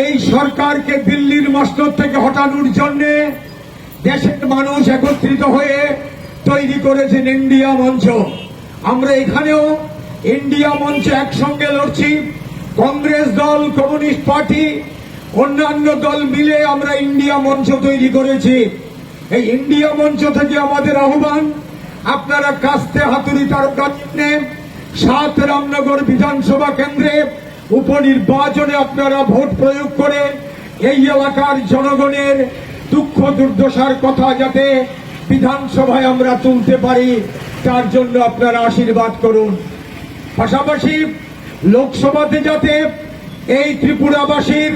এই সরকারকে দিল্লির মসনদ থেকে হটানোর জন্য দেশের মানুষ একত্রিত হয়ে তৈরি করেছেন ইন্ডিয়া মঞ্চ। আমরা এখানেও ইন্ডিয়া মঞ্চ একসঙ্গে লড়ছি। কংগ্রেস দল, কমিউনিস্ট পার্টি, অন্যান্য দল মিলে আমরা ইন্ডিয়া মঞ্চ তৈরি করেছি। এই ইন্ডিয়া মঞ্চ থেকে আমাদের আহ্বান, আপনারা কাস্তে হাতুড়ি তারকা চিহ্নে ৭ রামনগর বিধানসভা কেন্দ্রে উপনির্বাচনে আপনারা ভোট প্রয়োগ করে এই এলাকার জনগণের দুঃখ দুর্দশার কথা যাতে বিধানসভায় আমরা তুলতে পারি, তার জন্য আপনারা আশীর্বাদ করুন। পাশাপাশি লোকসভাতে যাতে এই ত্রিপুরাবাসীর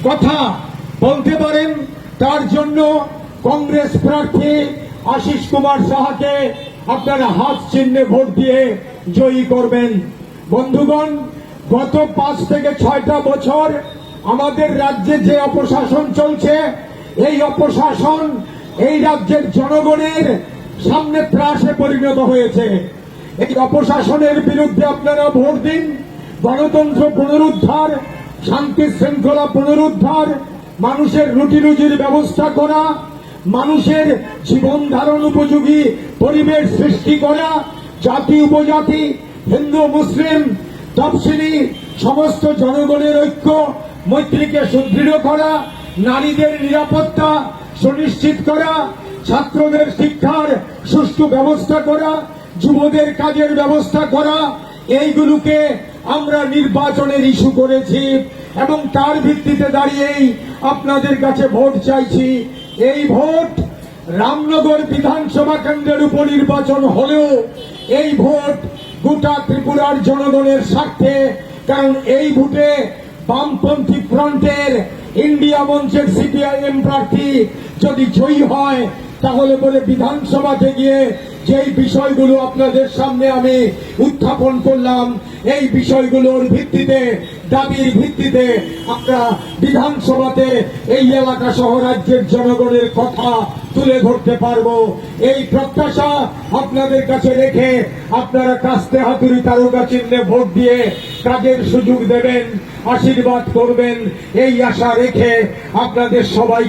কথা বলতে পারেন, তার জন্য কংগ্রেস প্রার্থী আশিস কুমার সাহাকে আপনারা হাত চিহ্নে ভোট দিয়ে জয়ী করবেন। বন্ধুগণ, গত ৫ থেকে ৬টা বছর আমাদের রাজ্যে যে অপশাসন চলছে, এই অপশাসন এই রাজ্যের জনগণের সামনে ত্রাসে পরিণত হয়েছে। এই অপশাসনের বিরুদ্ধে আপনারা ভোট দিন। গণতন্ত্র পুনরুদ্ধার, শান্তি শৃঙ্খলা পুনরুদ্ধার, মানুষের রুটি রুজির ব্যবস্থা করা, মানুষের জীবন ধারণ উপযোগী পরিবেশ সৃষ্টি করা, জাতি উপজাতি, হিন্দু মুসলিম তফসিলি সমস্ত জনগণের ঐক্য মৈত্রীকে সুদৃঢ় করা, নারীদের নিরাপত্তা সুনিশ্চিত করা, ছাত্রদের শিক্ষার সুষ্ঠু ব্যবস্থা করা, যুবদের কাজের ব্যবস্থা করা, এইগুলোকে আমরা নির্বাচনের ইস্যু করেছি এবং তার ভিত্তিতে দাঁড়িয়েই আপনাদের কাছে ভোট চাইছি। এই ভোট রামনগর বিধানসভা কেন্দ্রের উপনির্বাচন হলেও এই ভোট গোটা ত্রিপুরার জনগণের স্বার্থে, কারণ এই ভোটে বামপন্থী ফ্রন্টের ইন্ডিয়া মঞ্চের সিপিআইএম প্রার্থী যদি জয়ী হয়, তাহলে পরে বিধানসভাতে গিয়ে যেই বিষয়গুলো আপনাদের সামনে আমি উত্থাপন করলাম, এই বিষয়গুলোর ভিত্তিতে, দাবির ভিত্তিতে আমরা বিধানসভাতে এই এলাকা সহ রাজ্যের জনগণের কথা তুলে ধরতে পারবো। এই প্রত্যাশা আপনাদের কাছে রেখে আপনারা কাস্তে হাতুড়ি তারকা চিহ্নে ভোট দিয়ে কাজের সুযোগ দেবেন, আশীর্বাদ করবেন, এই আশা রেখে আপনাদের সবাই